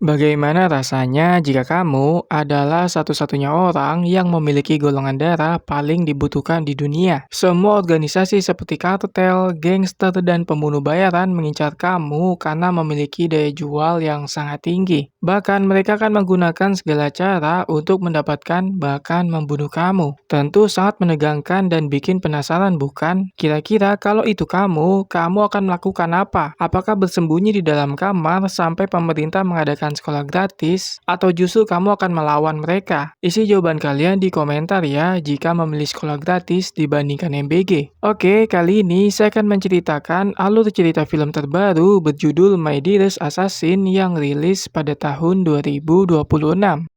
Bagaimana rasanya jika kamu adalah satu-satunya orang yang memiliki golongan darah paling dibutuhkan di dunia? Semua organisasi seperti kartel, gangster, dan pembunuh bayaran mengincar kamu karena memiliki daya jual yang sangat tinggi. Bahkan mereka akan menggunakan segala cara untuk mendapatkan bahkan membunuh kamu. Tentu sangat menegangkan dan bikin penasaran, bukan? Kira-kira kalau itu kamu akan melakukan apa? Apakah bersembunyi di dalam kamar sampai pemerintah mengadakan sekolah gratis, atau justru kamu akan melawan mereka? Isi jawaban kalian di komentar ya jika memilih sekolah gratis dibandingkan MBG. Oke, kali ini saya akan menceritakan alur cerita film terbaru berjudul My Dearest Assassin yang rilis pada tahun 2026.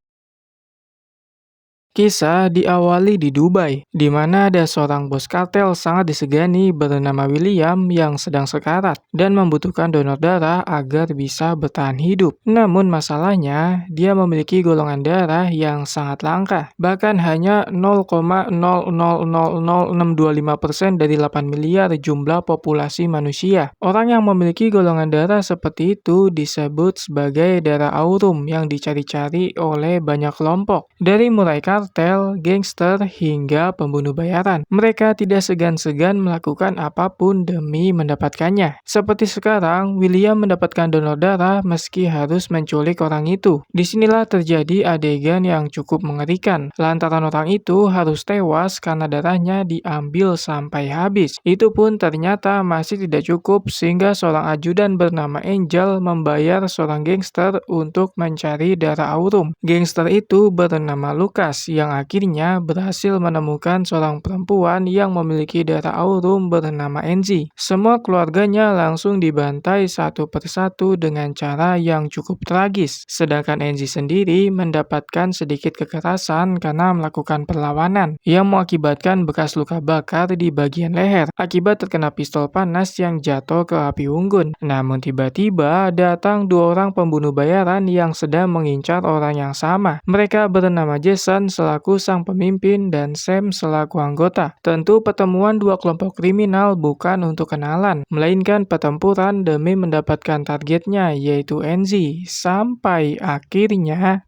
Kisah diawali di Dubai, di mana ada seorang bos kartel sangat disegani bernama William yang sedang sekarat dan membutuhkan donor darah agar bisa bertahan hidup. Namun masalahnya, dia memiliki golongan darah yang sangat langka, bahkan hanya 0,000625% dari 8 miliar jumlah populasi manusia. Orang yang memiliki golongan darah seperti itu disebut sebagai darah aurum yang dicari-cari oleh banyak kelompok. Dari mulai kartel, gangster, hingga pembunuh bayaran. Mereka tidak segan-segan melakukan apapun demi mendapatkannya. Seperti sekarang, William mendapatkan donor darah meski harus menculik orang itu. Disinilah terjadi adegan yang cukup mengerikan. Lantaran orang itu harus tewas karena darahnya diambil sampai habis. Itu pun ternyata masih tidak cukup sehingga seorang ajudan bernama Angel membayar seorang gangster untuk mencari darah aurum. Gangster itu bernama Lucas yang akhirnya berhasil menemukan seorang perempuan yang memiliki darah aurum bernama Enzi. Semua keluarganya langsung dibantai satu persatu dengan cara yang cukup tragis. Sedangkan Enzi sendiri mendapatkan sedikit kekerasan karena melakukan perlawanan yang mengakibatkan bekas luka bakar di bagian leher akibat terkena pistol panas yang jatuh ke api unggun. Namun tiba-tiba datang dua orang pembunuh bayaran yang sedang mengincar orang yang sama. Mereka bernama Jason selaku sang pemimpin dan Sam selaku anggota. Tentu pertemuan dua kelompok kriminal bukan untuk kenalan, melainkan pertempuran demi mendapatkan targetnya yaitu Enzi. Sampai akhirnya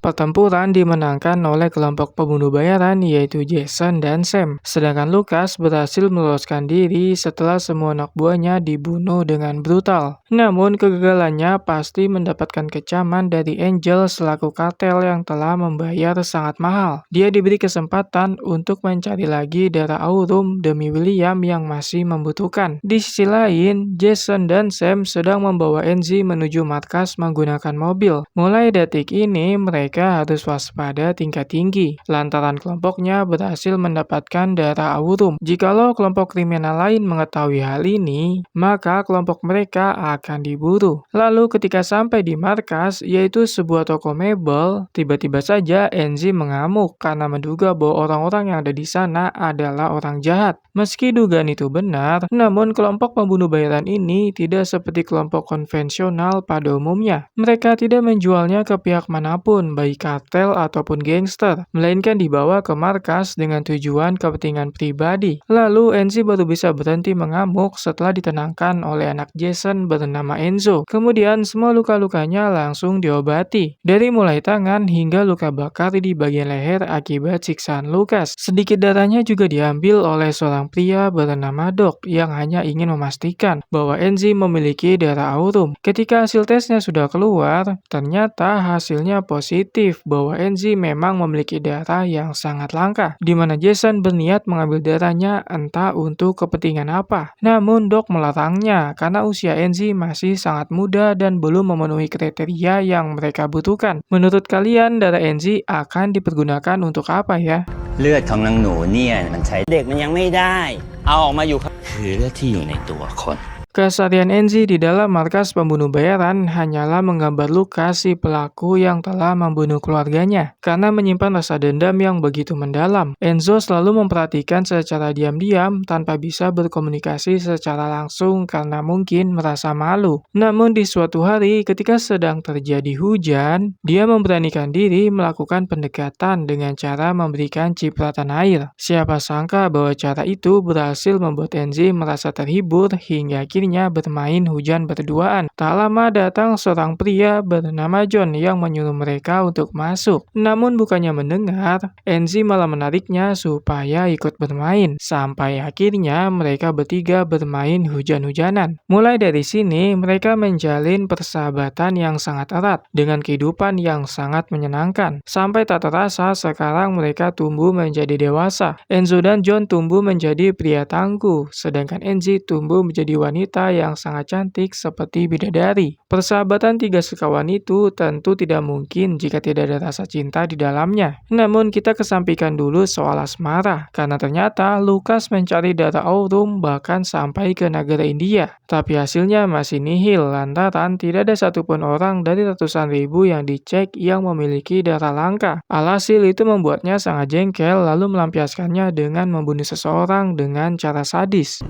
pertempuran dimenangkan oleh kelompok pembunuh bayaran yaitu Jason dan Sam. Sedangkan Lucas berhasil meloloskan diri setelah semua anak buahnya dibunuh dengan brutal. Namun kegagalannya pasti mendapatkan kecaman dari Angel selaku kartel yang telah membayar sangat mahal. Dia diberi kesempatan untuk mencari lagi darah aurum demi William yang masih membutuhkan. Di sisi lain, Jason dan Sam sedang membawa Enzi menuju markas menggunakan mobil. Mulai detik ini mereka harus waspada tingkat tinggi, lantaran kelompoknya berhasil mendapatkan darah aurum. Jikalau kelompok kriminal lain mengetahui hal ini, maka kelompok mereka akan diburu. Lalu ketika sampai di markas, yaitu sebuah toko mebel, tiba-tiba saja Enzi mengamuk karena menduga bahwa orang-orang yang ada di sana adalah orang jahat. Meski dugaan itu benar, namun kelompok pembunuh bayaran ini tidak seperti kelompok konvensional pada umumnya. Mereka tidak menjualnya ke pihak manapun, baik kartel ataupun gangster, melainkan dibawa ke markas dengan tujuan kepentingan pribadi. Lalu Enzi baru bisa berhenti mengamuk setelah ditenangkan oleh anak Jason bernama Enzo. Kemudian semua luka-lukanya langsung diobati, dari mulai tangan hingga luka bakar di bagian leher akibat siksaan Lucas. Sedikit darahnya juga diambil oleh seorang pria bernama Doc yang hanya ingin memastikan bahwa Enzi memiliki darah aurum. Ketika hasil tesnya sudah keluar, ternyata hasilnya positif bahwa Enzi memang memiliki darah yang sangat langka, di mana Jason berniat mengambil darahnya entah untuk kepentingan apa. Namun Doc melarangnya karena usia Enzi masih sangat muda dan belum memenuhi kriteria yang mereka butuhkan. Menurut kalian darah Enzi akan dipergunakan untuk apa ya? เลือดของนางหนูเนี่ยมันใช้เด็กมันยังไม่ได้เอาออกมาอยู่คือเลือดที่อยู่ในตัวคน Keseharian Enzi di dalam markas pembunuh bayaran hanyalah menggambar luka si pelaku yang telah membunuh keluarganya. Karena menyimpan rasa dendam yang begitu mendalam, Enzo selalu memperhatikan secara diam-diam tanpa bisa berkomunikasi secara langsung karena mungkin merasa malu. Namun di suatu hari ketika sedang terjadi hujan, dia memberanikan diri melakukan pendekatan dengan cara memberikan cipratan air. Siapa sangka bahwa cara itu berhasil membuat Enzi merasa terhibur hingga akhirnya bermain hujan berduaan. Tak lama datang seorang pria bernama John yang menyuruh mereka untuk masuk. Namun bukannya mendengar, Enzi malah menariknya supaya ikut bermain. Sampai akhirnya mereka bertiga bermain hujan-hujanan. Mulai dari sini mereka menjalin persahabatan yang sangat erat dengan kehidupan yang sangat menyenangkan. Sampai tak terasa sekarang mereka tumbuh menjadi dewasa. Enzo dan John tumbuh menjadi pria tangguh, sedangkan Enzi tumbuh menjadi wanita yang sangat cantik seperti bidadari. Persahabatan tiga sekawan itu tentu tidak mungkin jika tidak ada rasa cinta di dalamnya. Namun kita kesampingkan dulu soal asmara, karena ternyata Lukas mencari darah Aurum bahkan sampai ke negara India. Tapi hasilnya masih nihil lantaran tidak ada satupun orang dari ratusan ribu yang dicek yang memiliki darah langka. Alhasil itu membuatnya sangat jengkel lalu melampiaskannya dengan membunuh seseorang dengan cara sadis.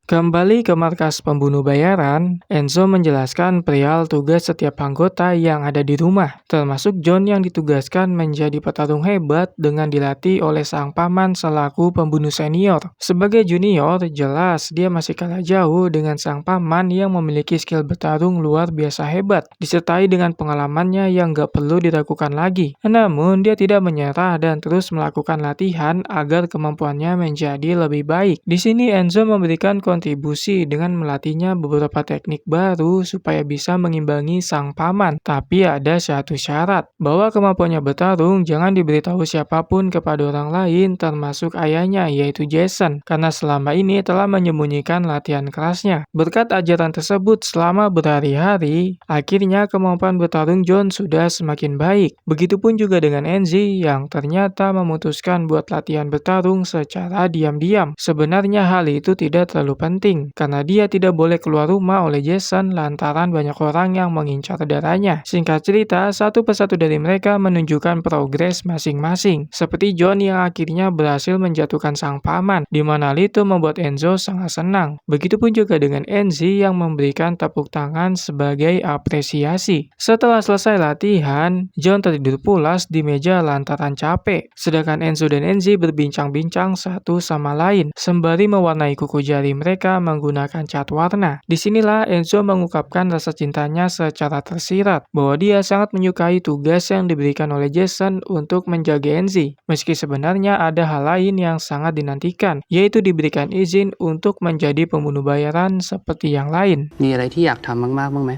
Kembali ke markas pembunuh bayaran, Enzo menjelaskan perihal tugas setiap anggota yang ada di rumah, termasuk John yang ditugaskan menjadi petarung hebat dengan dilatih oleh sang paman selaku pembunuh senior. Sebagai junior, jelas dia masih kalah jauh dengan sang paman yang memiliki skill bertarung luar biasa hebat, disertai dengan pengalamannya yang gak perlu diragukan lagi. Namun, dia tidak menyerah dan terus melakukan latihan agar kemampuannya menjadi lebih baik. Di sini Enzo memberikan kontribusi dengan melatihnya beberapa teknik baru supaya bisa mengimbangi sang paman. Tapi ada satu syarat, bahwa kemampuannya bertarung jangan diberitahu siapapun kepada orang lain termasuk ayahnya yaitu Jason, karena selama ini telah menyembunyikan latihan kerasnya. Berkat ajaran tersebut selama berhari-hari, akhirnya kemampuan bertarung John sudah semakin baik. Begitupun juga dengan Enzi yang ternyata memutuskan buat latihan bertarung secara diam-diam. Sebenarnya hal itu tidak terlalu penting, karena dia tidak boleh keluar rumah oleh Jason lantaran banyak orang yang mengincar darahnya. Singkat cerita, satu persatu dari mereka menunjukkan progres masing-masing. Seperti John yang akhirnya berhasil menjatuhkan sang paman, di mana hal itu membuat Enzo sangat senang. Begitupun juga dengan Enzi yang memberikan tepuk tangan sebagai apresiasi. Setelah selesai latihan, John tertidur pulas di meja lantaran capek, sedangkan Enzo dan Enzi berbincang-bincang satu sama lain, sembari mewarnai kuku jari mereka menggunakan cat warna. Disinilah Enzo mengungkapkan rasa cintanya secara tersirat, bahwa dia sangat menyukai tugas yang diberikan oleh Jason untuk menjaga Enzi. Meski sebenarnya ada hal lain yang sangat dinantikan, yaitu diberikan izin untuk menjadi pembunuh bayaran seperti yang lain. มีอะไรที่อยากทำมากๆบ้างไหม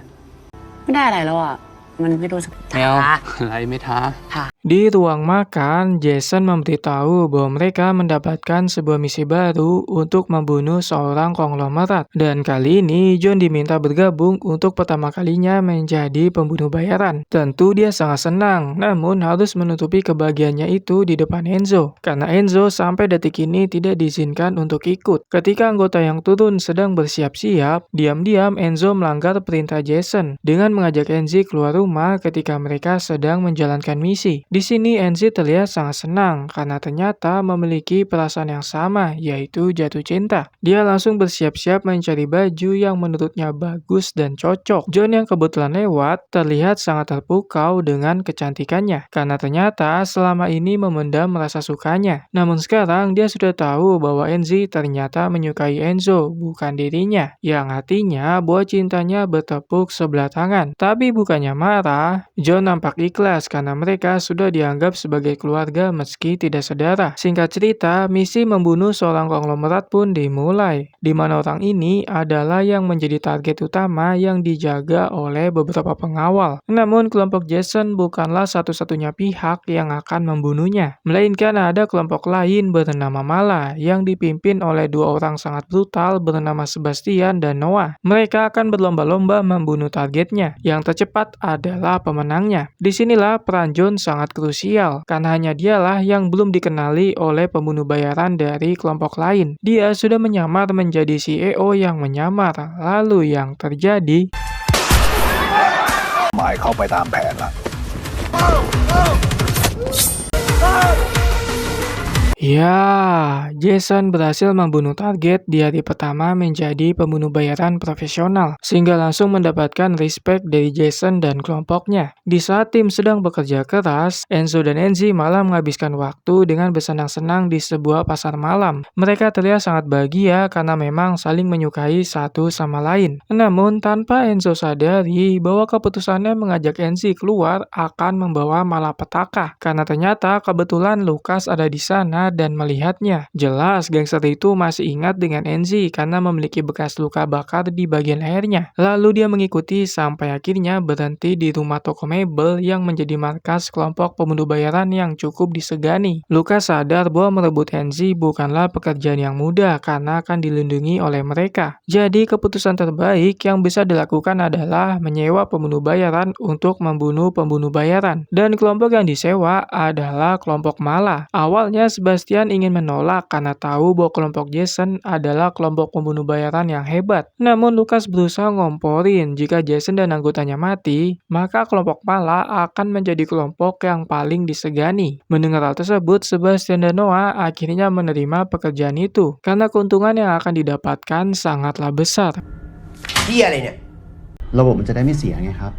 ไม่ได้อะไรแล้วอ่ะ มันไม่รู้สึก ไม่เอา ท้า อะไรไม่ท้า ค่ะ Di ruang makan, Jason memberitahu bahwa mereka mendapatkan sebuah misi baru untuk membunuh seorang konglomerat. Dan kali ini, John diminta bergabung untuk pertama kalinya menjadi pembunuh bayaran. Tentu dia sangat senang, namun harus menutupi kebahagiaannya itu di depan Enzo. Karena Enzo sampai detik ini tidak diizinkan untuk ikut. Ketika anggota yang turun sedang bersiap-siap, diam-diam Enzo melanggar perintah Jason dengan mengajak Enzi keluar rumah ketika mereka sedang menjalankan misi. Di sini Enzi terlihat sangat senang karena ternyata memiliki perasaan yang sama, yaitu jatuh cinta. Dia langsung bersiap-siap mencari baju yang menurutnya bagus dan cocok. John yang kebetulan lewat terlihat sangat terpukau dengan kecantikannya, karena ternyata selama ini memendam rasa sukanya. Namun sekarang dia sudah tahu bahwa Enzi ternyata menyukai Enzo, bukan dirinya, yang artinya bahwa cintanya bertepuk sebelah tangan. Tapi bukannya marah, John nampak ikhlas karena mereka sudah dianggap sebagai keluarga meski tidak saudara. Singkat cerita, misi membunuh seorang konglomerat pun dimulai, di mana orang ini adalah yang menjadi target utama yang dijaga oleh beberapa pengawal. Namun kelompok Jason bukanlah satu-satunya pihak yang akan membunuhnya, melainkan ada kelompok lain bernama Mala yang dipimpin oleh dua orang sangat brutal bernama Sebastian dan Noah. Mereka akan berlomba-lomba membunuh targetnya. Yang tercepat adalah pemenangnya. Disinilah peran John sangat krusial, karena hanya dialah yang belum dikenali oleh pembunuh bayaran dari kelompok lain. Dia sudah menyamar menjadi CEO yang menyamar. Lalu yang terjadi... หมายเข้าไปตามแผนละ Ya, Jason berhasil membunuh target di hari pertama menjadi pembunuh bayaran profesional, sehingga langsung mendapatkan respect dari Jason dan kelompoknya. Di saat tim sedang bekerja keras, Enzo dan Enzi malah menghabiskan waktu dengan bersenang-senang di sebuah pasar malam. Mereka terlihat sangat bahagia karena memang saling menyukai satu sama lain. Namun, tanpa Enzo sadari bahwa keputusannya mengajak Enzi keluar akan membawa malapetaka, karena ternyata kebetulan Lucas ada di sana dan melihatnya. Jelas gangster itu masih ingat dengan Enzi karena memiliki bekas luka bakar di bagian lehernya. Lalu dia mengikuti sampai akhirnya berhenti di rumah toko mebel yang menjadi markas kelompok pembunuh bayaran yang cukup disegani. Lucas sadar bahwa merebut Enzi bukanlah pekerjaan yang mudah karena akan dilindungi oleh mereka. Jadi keputusan terbaik yang bisa dilakukan adalah menyewa pembunuh bayaran untuk membunuh pembunuh bayaran. Dan kelompok yang disewa adalah kelompok Mala. Awalnya Sebastian ingin menolak karena tahu bahwa kelompok Jason adalah kelompok pembunuh bayaran yang hebat. Namun Lucas berusaha ngomporin jika Jason dan anggotanya mati, maka kelompok Mala akan menjadi kelompok yang paling disegani. Mendengar hal tersebut, Sebastian dan Noah akhirnya menerima pekerjaan itu karena keuntungan yang akan didapatkan sangatlah besar. เหี้ยอะไรเนี่ยระบบมันจะได้ไม่เสียไงครับ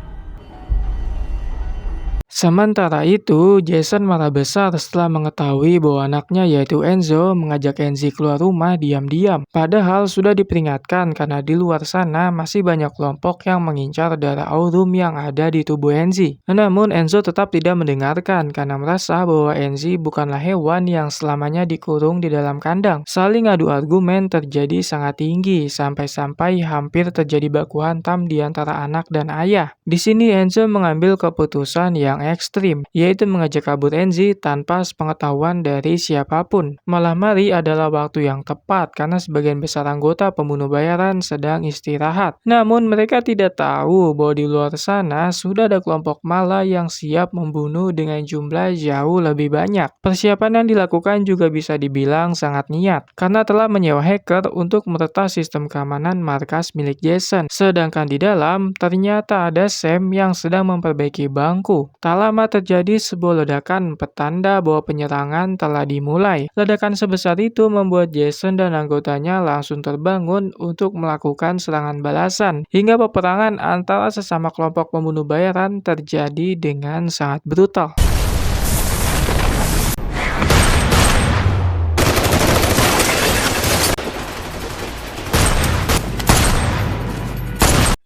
Sementara itu, Jason marah besar setelah mengetahui bahwa anaknya yaitu Enzo mengajak Enzi keluar rumah diam-diam. Padahal sudah diperingatkan karena di luar sana masih banyak kelompok yang mengincar darah Aurum yang ada di tubuh Enzi. Namun Enzo tetap tidak mendengarkan karena merasa bahwa Enzi bukanlah hewan yang selamanya dikurung di dalam kandang. Saling adu argumen terjadi sangat tinggi sampai-sampai hampir terjadi baku hantam di antara anak dan ayah. Di sini Enzo mengambil keputusan yang ekstrim, yaitu mengajak kabur Enzi tanpa sepengetahuan dari siapapun. Malam hari adalah waktu yang tepat karena sebagian besar anggota pembunuh bayaran sedang istirahat. Namun mereka tidak tahu bahwa di luar sana sudah ada kelompok Mala yang siap membunuh dengan jumlah jauh lebih banyak. Persiapan yang dilakukan juga bisa dibilang sangat niat, karena telah menyewa hacker untuk meretas sistem keamanan markas milik Jason. Sedangkan di dalam ternyata ada Sam yang sedang memperbaiki bangku. Tak lama terjadi sebuah ledakan petanda bahwa penyerangan telah dimulai. Ledakan sebesar itu membuat Jason dan anggotanya langsung terbangun untuk melakukan serangan balasan. Hingga peperangan antara sesama kelompok pembunuh bayaran terjadi dengan sangat brutal.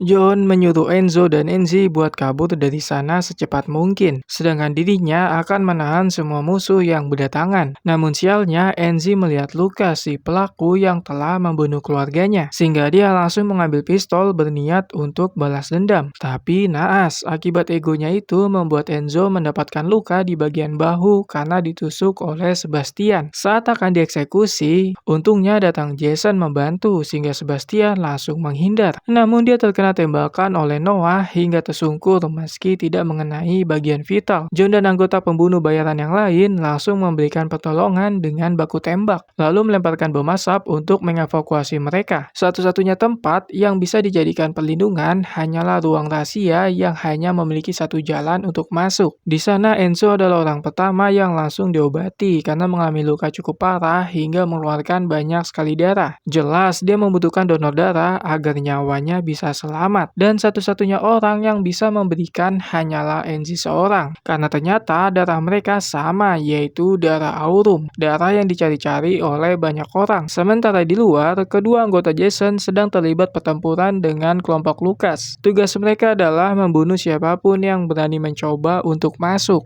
John menyuruh Enzo dan Enzi buat kabur dari sana secepat mungkin, sedangkan dirinya akan menahan semua musuh yang berdatangan. Namun sialnya, Enzi melihat Lucas, si pelaku yang telah membunuh keluarganya, sehingga dia langsung mengambil pistol berniat untuk balas dendam. Tapi naas, akibat egonya itu membuat Enzo mendapatkan luka di bagian bahu karena ditusuk oleh Sebastian. Saat akan dieksekusi, untungnya datang Jason membantu sehingga Sebastian langsung menghindar. Namun dia terkena tembakan oleh Noah hingga tersungkur meski tidak mengenai bagian vital. John dan anggota pembunuh bayaran yang lain langsung memberikan pertolongan dengan baku tembak, lalu melemparkan bom asap untuk mengevakuasi mereka. Satu-satunya tempat yang bisa dijadikan perlindungan hanyalah ruang rahasia yang hanya memiliki satu jalan untuk masuk. Di sana Enzo adalah orang pertama yang langsung diobati karena mengalami luka cukup parah hingga mengeluarkan banyak sekali darah. Jelas dia membutuhkan donor darah agar nyawanya bisa selamat. Dan satu-satunya orang yang bisa memberikan hanyalah Enzi seorang, karena ternyata darah mereka sama, yaitu darah Aurum, darah yang dicari-cari oleh banyak orang. Sementara di luar, kedua anggota Jason sedang terlibat pertempuran dengan kelompok Lucas. Tugas mereka adalah membunuh siapapun yang berani mencoba untuk masuk.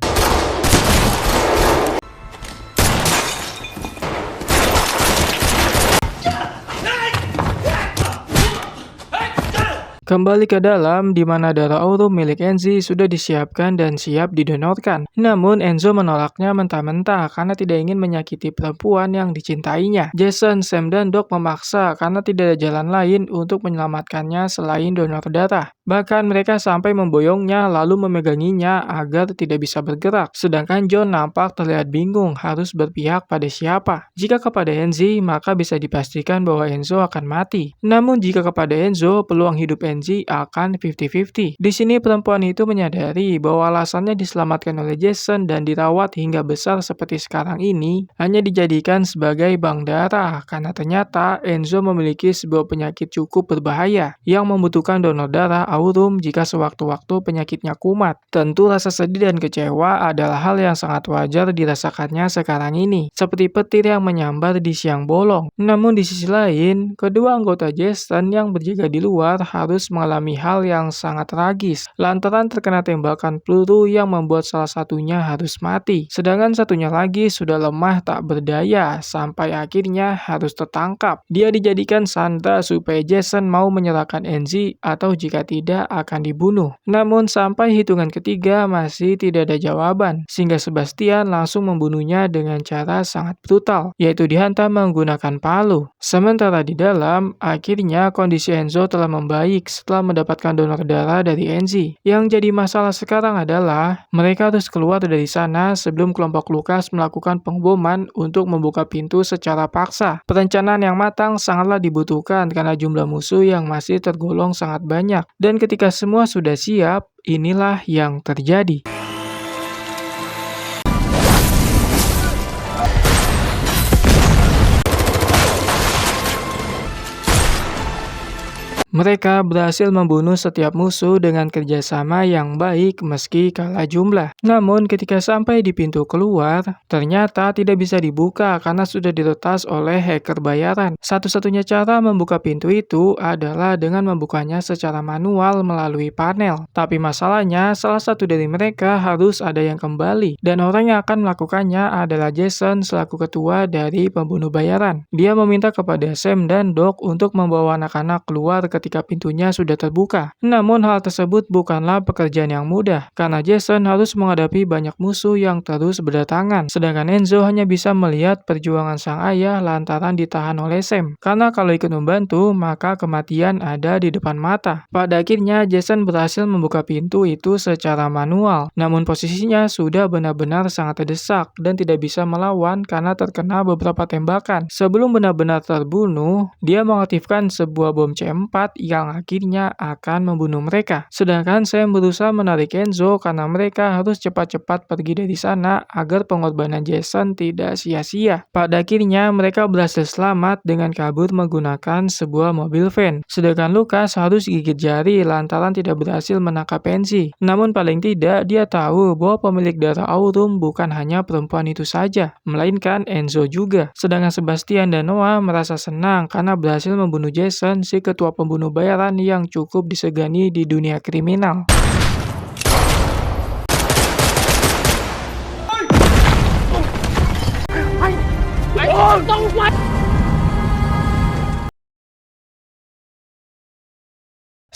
Kembali ke dalam, di mana darah aurum milik Enzi sudah disiapkan dan siap didonorkan. Namun Enzo menolaknya mentah-mentah karena tidak ingin menyakiti perempuan yang dicintainya. Jason, Sam, dan Doc memaksa karena tidak ada jalan lain untuk menyelamatkannya selain donor darah. Bahkan mereka sampai memboyongnya lalu memeganginya agar tidak bisa bergerak. Sedangkan John nampak terlihat bingung harus berpihak pada siapa. Jika kepada Enzi, maka bisa dipastikan bahwa Enzo akan mati. Namun jika kepada Enzo, peluang hidup Enzi akan 50-50. Di sini perempuan itu menyadari bahwa alasannya diselamatkan oleh Jason dan dirawat hingga besar seperti sekarang ini hanya dijadikan sebagai bank darah karena ternyata Enzo memiliki sebuah penyakit cukup berbahaya yang membutuhkan donor darah aurum jika sewaktu-waktu penyakitnya kumat. Tentu rasa sedih dan kecewa adalah hal yang sangat wajar dirasakannya sekarang ini, seperti petir yang menyambar di siang bolong. Namun di sisi lain, kedua anggota Jason yang berjaga di luar harus mengalami hal yang sangat tragis lantaran terkena tembakan peluru yang membuat salah satunya harus mati. Sedangkan satunya lagi sudah lemah tak berdaya sampai akhirnya harus tertangkap. Dia dijadikan sandra supaya Jason mau menyerahkan Enzi atau jika tidak akan dibunuh. Namun sampai hitungan ketiga masih tidak ada jawaban sehingga Sebastian langsung membunuhnya dengan cara sangat brutal, yaitu dihantam menggunakan palu. Sementara di dalam, akhirnya kondisi Enzo telah membaik setelah mendapatkan donor darah dari Enzi. Yang jadi masalah sekarang adalah mereka harus keluar dari sana sebelum kelompok Lucas melakukan pengeboman untuk membuka pintu secara paksa. Perencanaan yang matang sangatlah dibutuhkan karena jumlah musuh yang masih tergolong sangat banyak. Dan ketika semua sudah siap, inilah yang terjadi. Mereka berhasil membunuh setiap musuh dengan kerjasama yang baik meski kalah jumlah. Namun ketika sampai di pintu keluar, ternyata tidak bisa dibuka karena sudah diretas oleh hacker bayaran. Satu-satunya cara membuka pintu itu adalah dengan membukanya secara manual melalui panel. Tapi masalahnya, salah satu dari mereka harus ada yang kembali. Dan orang yang akan melakukannya adalah Jason selaku ketua dari pembunuh bayaran. Dia meminta kepada Sam dan Doc untuk membawa anak-anak keluar ketika pintunya sudah terbuka. Namun hal tersebut bukanlah pekerjaan yang mudah, karena Jason harus menghadapi banyak musuh yang terus berdatangan. Sedangkan Enzo hanya bisa melihat perjuangan sang ayah lantaran ditahan oleh Sam. Karena kalau ikut membantu, maka kematian ada di depan mata. Pada akhirnya, Jason berhasil membuka pintu itu secara manual. Namun posisinya sudah benar-benar sangat terdesak dan tidak bisa melawan karena terkena beberapa tembakan. Sebelum benar-benar terbunuh, dia mengaktifkan sebuah bom C4 yang akhirnya akan membunuh mereka. Sedangkan Sam berusaha menarik Enzo karena mereka harus cepat-cepat pergi dari sana agar pengorbanan Jason tidak sia-sia. Pada akhirnya mereka berhasil selamat dengan kabur menggunakan sebuah mobil van. Sedangkan Lucas harus gigit jari lantaran tidak berhasil menangkap Enzi. Namun paling tidak dia tahu bahwa pemilik darah aurum bukan hanya perempuan itu saja, melainkan Enzo juga. Sedangkan Sebastian dan Noah merasa senang karena berhasil membunuh Jason, si ketua pembunuh bayaran yang cukup disegani di dunia kriminal.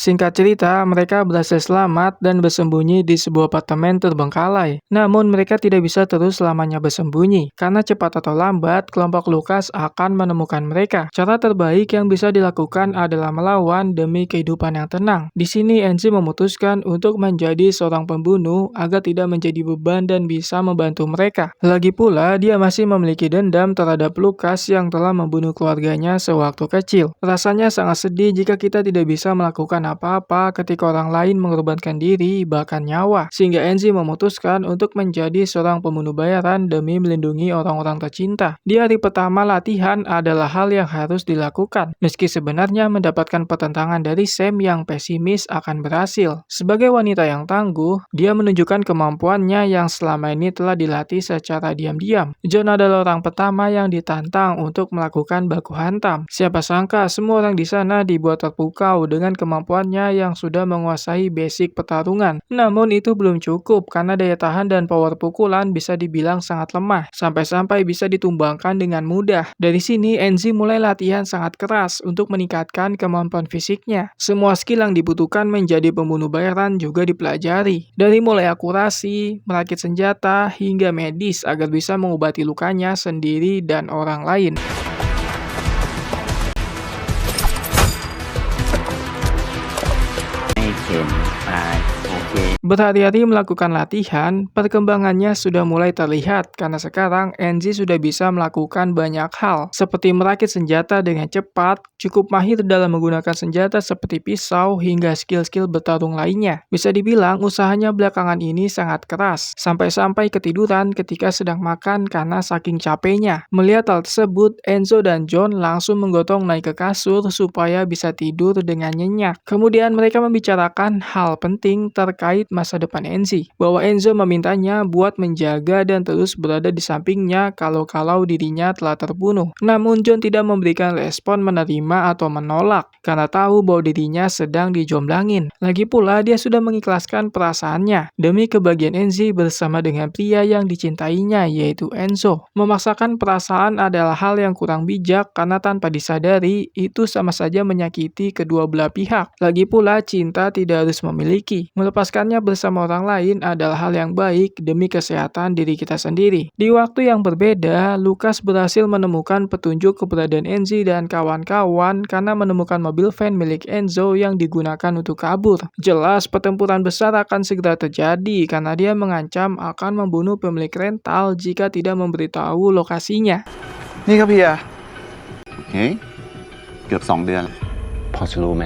Singkat cerita, mereka berhasil selamat dan bersembunyi di sebuah apartemen terbengkalai. Namun mereka tidak bisa terus selamanya bersembunyi, karena cepat atau lambat kelompok Lucas akan menemukan mereka. Cara terbaik yang bisa dilakukan adalah melawan demi kehidupan yang tenang. Di sini Enzi memutuskan untuk menjadi seorang pembunuh agar tidak menjadi beban dan bisa membantu mereka. Lagi pula, dia masih memiliki dendam terhadap Lucas yang telah membunuh keluarganya sewaktu kecil. Rasanya sangat sedih jika kita tidak bisa melakukan apa-apa ketika orang lain mengorbankan diri bahkan nyawa, sehingga Enzi memutuskan untuk menjadi seorang pembunuh bayaran demi melindungi orang-orang tercinta. Di hari pertama latihan adalah hal yang harus dilakukan, meski sebenarnya mendapatkan pertentangan dari Sam yang pesimis akan berhasil. Sebagai wanita yang tangguh, dia menunjukkan kemampuannya yang selama ini telah dilatih secara diam-diam. John adalah orang pertama yang ditantang untuk melakukan baku hantam. Siapa sangka semua orang di sana dibuat terpukau dengan kemampuan teman-temannya yang sudah menguasai basic pertarungan. Namun itu belum cukup karena daya tahan dan power pukulan bisa dibilang sangat lemah, sampai-sampai bisa ditumbangkan dengan mudah. Dari sini Enzi mulai latihan sangat keras untuk meningkatkan kemampuan fisiknya. Semua skill yang dibutuhkan menjadi pembunuh bayaran juga dipelajari. Dari mulai akurasi, merakit senjata, hingga medis agar bisa mengobati lukanya sendiri dan orang lain. Berhari-hari melakukan latihan, perkembangannya sudah mulai terlihat karena sekarang Enzi sudah bisa melakukan banyak hal, seperti merakit senjata dengan cepat, cukup mahir dalam menggunakan senjata seperti pisau hingga skill-skill bertarung lainnya. Bisa dibilang usahanya belakangan ini sangat keras, sampai-sampai ketiduran ketika sedang makan karena saking capeknya. Melihat hal tersebut, Enzo dan John langsung menggotong naik ke kasur supaya bisa tidur dengan nyenyak. Kemudian mereka membicarakan hal penting terkait masa depan Enzi, bahwa Enzo memintanya buat menjaga dan terus berada di sampingnya kalau dirinya telah terbunuh. Namun John tidak memberikan respon menerima atau menolak, karena tahu bahwa dirinya sedang dijomblangin. Lagi pula dia sudah mengikhlaskan perasaannya demi kebahagiaan Enzi bersama dengan pria yang dicintainya, yaitu Enzo. Memaksakan perasaan adalah hal yang kurang bijak karena tanpa disadari itu sama saja menyakiti kedua belah pihak. Lagi pula cinta tidak harus memiliki. Melepaskannya bersama orang lain adalah hal yang baik demi kesehatan diri kita sendiri. Di waktu yang berbeda, Lucas berhasil menemukan petunjuk keberadaan Enzi dan kawan-kawan karena menemukan mobil van milik Enzo yang digunakan untuk kabur. Jelas pertempuran besar akan segera terjadi karena dia mengancam akan membunuh pemilik rental jika tidak memberitahu lokasinya. นี่ครับเฮีย เฮ้ยเกือบ2 เดือน พอจะรู้ไหม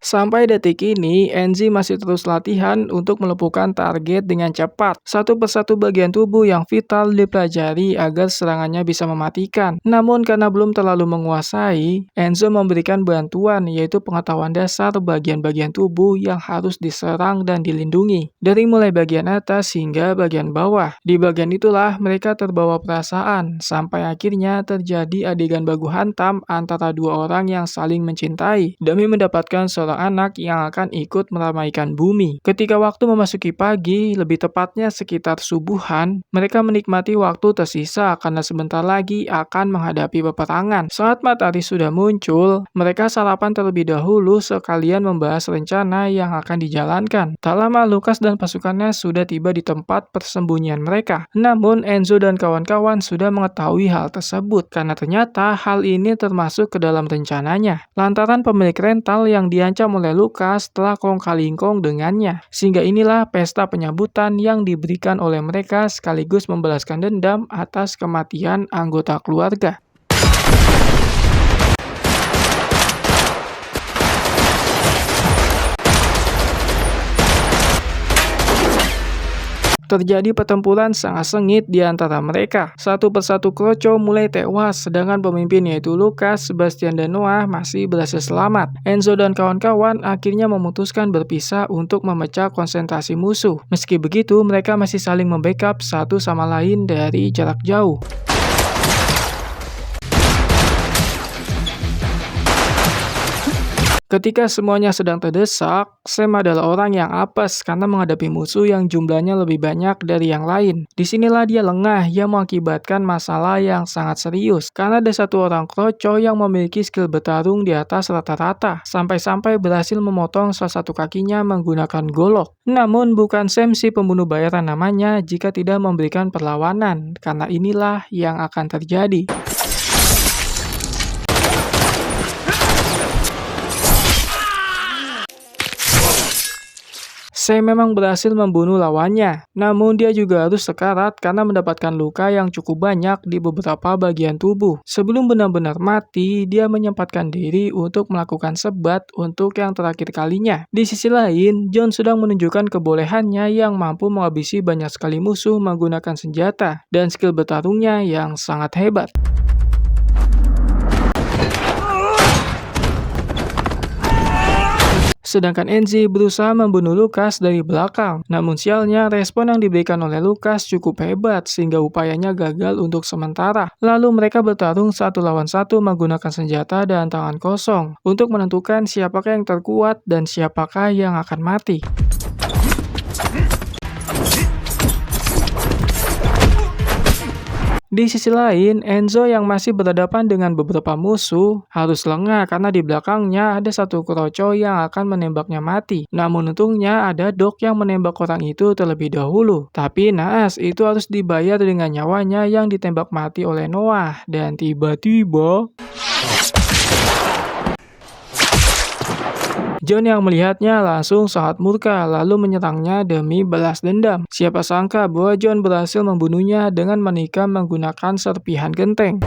Sampai detik ini, Enzi masih terus latihan untuk melumpuhkan target dengan cepat. Satu persatu bagian tubuh yang vital dipelajari agar serangannya bisa mematikan. Namun karena belum terlalu menguasai, Enzo memberikan bantuan, yaitu pengetahuan dasar bagian-bagian tubuh yang harus diserang dan dilindungi. Dari mulai bagian atas hingga bagian bawah. Di bagian itulah mereka terbawa perasaan, sampai akhirnya terjadi adegan baku hantam antara dua orang yang saling mencintai, demi mendapatkan seorang anak yang akan ikut meramaikan bumi. Ketika waktu memasuki pagi, lebih tepatnya sekitar subuhan, mereka menikmati waktu tersisa karena sebentar lagi akan menghadapi peperangan. Saat matahari sudah muncul, mereka sarapan terlebih dahulu sekalian membahas rencana yang akan dijalankan. Tak lama Lucas dan pasukannya sudah tiba di tempat persembunyian mereka. Namun Enzo dan kawan-kawan sudah mengetahui hal tersebut karena ternyata hal ini termasuk ke dalam rencananya. Lantaran pemilik rental yang diancam oleh Lucas telah kong-kali-kong dengannya. Sehingga inilah pesta penyambutan yang diberikan oleh mereka sekaligus membalaskan dendam atas kematian anggota keluarga. Terjadi pertempuran sangat sengit di antara mereka. Satu persatu kroco mulai tewas, sedangkan pemimpin yaitu Lucas, Sebastian, dan Noah masih berhasil selamat. Enzo dan kawan-kawan akhirnya memutuskan berpisah untuk memecah konsentrasi musuh. Meski begitu, mereka masih saling membackup satu sama lain dari jarak jauh. Ketika semuanya sedang terdesak, Sam adalah orang yang apes karena menghadapi musuh yang jumlahnya lebih banyak dari yang lain. Disinilah dia lengah yang mengakibatkan masalah yang sangat serius, karena ada satu orang kroco yang memiliki skill bertarung di atas rata-rata, sampai-sampai berhasil memotong salah satu kakinya menggunakan golok. Namun bukan Sam si pembunuh bayaran namanya jika tidak memberikan perlawanan, karena inilah yang akan terjadi. Sam memang berhasil membunuh lawannya, namun dia juga harus sekarat karena mendapatkan luka yang cukup banyak di beberapa bagian tubuh. Sebelum benar-benar mati, dia menyempatkan diri untuk melakukan sebat untuk yang terakhir kalinya. Di sisi lain, John sedang menunjukkan kebolehannya yang mampu menghabisi banyak sekali musuh menggunakan senjata, dan skill bertarungnya yang sangat hebat. Sedangkan Enzi berusaha membunuh Lukas dari belakang. Namun sialnya, respon yang diberikan oleh Lukas cukup hebat sehingga upayanya gagal untuk sementara. Lalu mereka bertarung 1 lawan 1 menggunakan senjata dan tangan kosong untuk menentukan siapakah yang terkuat dan siapakah yang akan mati. Di sisi lain, Enzo yang masih berhadapan dengan beberapa musuh harus lengah karena di belakangnya ada satu kroco yang akan menembaknya mati. Namun untungnya ada Doc yang menembak orang itu terlebih dahulu. Tapi naas, itu harus dibayar dengan nyawanya yang ditembak mati oleh Noah. Dan tiba-tiba John yang melihatnya langsung sangat murka lalu menyerangnya demi balas dendam. Siapa sangka bahwa John berhasil membunuhnya dengan menikam menggunakan serpihan genteng.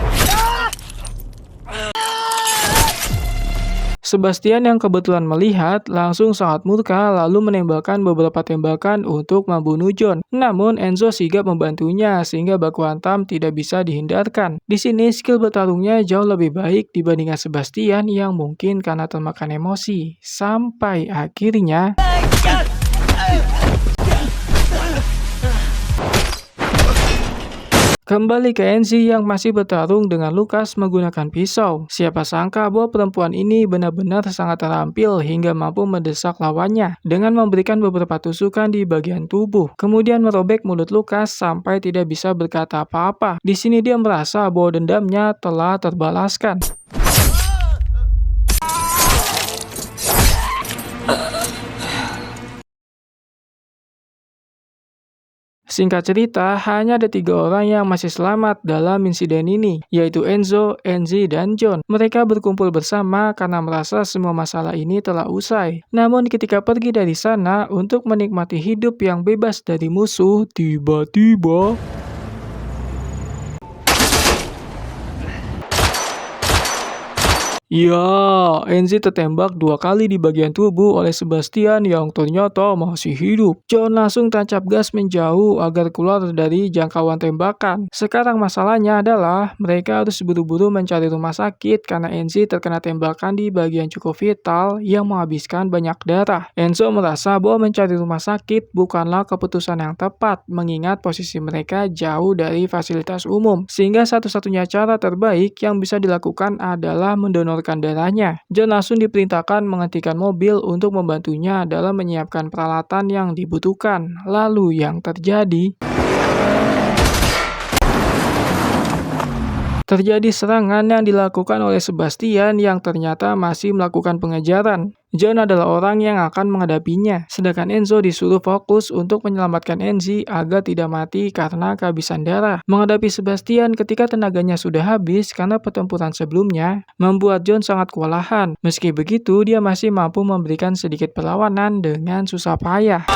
Sebastian yang kebetulan melihat langsung sangat murka lalu menembakkan beberapa tembakan untuk membunuh John. Namun Enzo sigap membantunya sehingga baku hantam tidak bisa dihindarkan. Di sini skill bertarungnya jauh lebih baik dibandingkan Sebastian yang mungkin karena termakan emosi. Sampai akhirnya kembali ke Enzi yang masih bertarung dengan Lukas menggunakan pisau. Siapa sangka bahwa perempuan ini benar-benar sangat terampil hingga mampu mendesak lawannya dengan memberikan beberapa tusukan di bagian tubuh. Kemudian merobek mulut Lukas sampai tidak bisa berkata apa-apa. Di sini dia merasa bahwa dendamnya telah terbalaskan. Singkat cerita, hanya ada 3 orang yang masih selamat dalam insiden ini, yaitu Enzo, Enzi, dan John. Mereka berkumpul bersama karena merasa semua masalah ini telah usai. Namun ketika pergi dari sana untuk menikmati hidup yang bebas dari musuh, tiba-tiba ya, Enzi tertembak 2 kali di bagian tubuh oleh Sebastian yang ternyata masih hidup. John langsung tancap gas menjauh agar keluar dari jangkauan tembakan. Sekarang masalahnya adalah mereka harus buru-buru mencari rumah sakit karena Enzi terkena tembakan di bagian cukup vital yang menghabiskan banyak darah. Enzo merasa bahwa mencari rumah sakit bukanlah keputusan yang tepat mengingat posisi mereka jauh dari fasilitas umum. Sehingga satu-satunya cara terbaik yang bisa dilakukan adalah mendonorkan darahnya. John langsung diperintahkan menghentikan mobil untuk membantunya dalam menyiapkan peralatan yang dibutuhkan. Lalu yang terjadi serangan yang dilakukan oleh Sebastian yang ternyata masih melakukan pengejaran. John adalah orang yang akan menghadapinya, sedangkan Enzo disuruh fokus untuk menyelamatkan Enzi agar tidak mati karena kehabisan darah. Menghadapi Sebastian ketika tenaganya sudah habis karena pertempuran sebelumnya, membuat John sangat kewalahan. Meski begitu, dia masih mampu memberikan sedikit perlawanan dengan susah payah.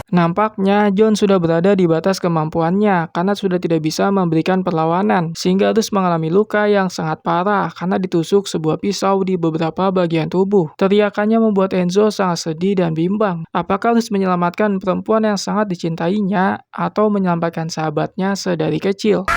Nampaknya John sudah berada di batas kemampuannya karena sudah tidak bisa memberikan perlawanan sehingga harus mengalami luka yang sangat parah karena ditusuk sebuah pisau di beberapa bagian tubuh. Teriakannya membuat Enzo sangat sedih dan bimbang. Apakah harus menyelamatkan perempuan yang sangat dicintainya atau menyelamatkan sahabatnya sedari kecil?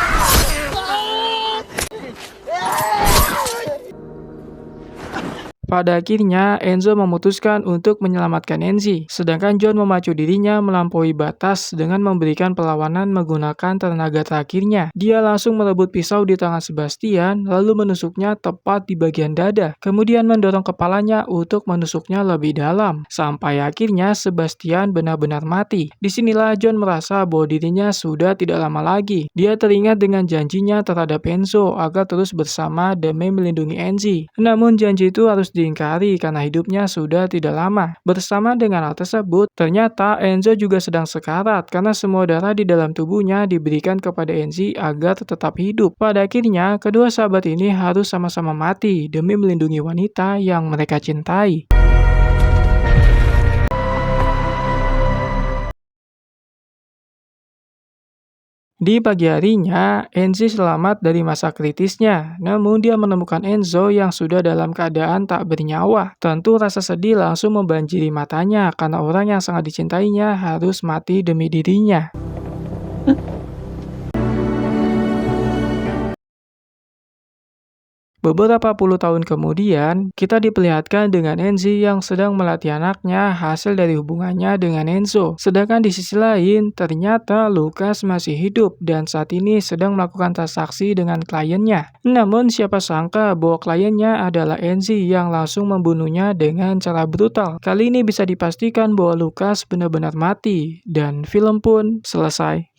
Pada akhirnya, Enzo memutuskan untuk menyelamatkan Enzi, sedangkan John memacu dirinya melampaui batas dengan memberikan perlawanan menggunakan tenaga terakhirnya. Dia langsung merebut pisau di tangan Sebastian, lalu menusuknya tepat di bagian dada, kemudian mendorong kepalanya untuk menusuknya lebih dalam, sampai akhirnya Sebastian benar-benar mati. Disinilah John merasa bahwa dirinya sudah tidak lama lagi. Dia teringat dengan janjinya terhadap Enzo agar terus bersama demi melindungi Enzi. Namun janji itu harus diingkari karena hidupnya sudah tidak lama. Bersama dengan hal tersebut, ternyata Enzo juga sedang sekarat karena semua darah di dalam tubuhnya diberikan kepada Enzi agar tetap hidup. Pada akhirnya, kedua sahabat ini harus sama-sama mati demi melindungi wanita yang mereka cintai. Di pagi harinya, Enzi selamat dari masa kritisnya, namun dia menemukan Enzo yang sudah dalam keadaan tak bernyawa. Tentu rasa sedih langsung membanjiri matanya karena orang yang sangat dicintainya harus mati demi dirinya. Beberapa puluh tahun kemudian, kita diperlihatkan dengan Enzi yang sedang melatih anaknya hasil dari hubungannya dengan Enzo. Sedangkan di sisi lain, ternyata Lucas masih hidup dan saat ini sedang melakukan transaksi dengan kliennya. Namun siapa sangka bahwa kliennya adalah Enzi yang langsung membunuhnya dengan cara brutal. Kali ini bisa dipastikan bahwa Lucas benar-benar mati dan film pun selesai.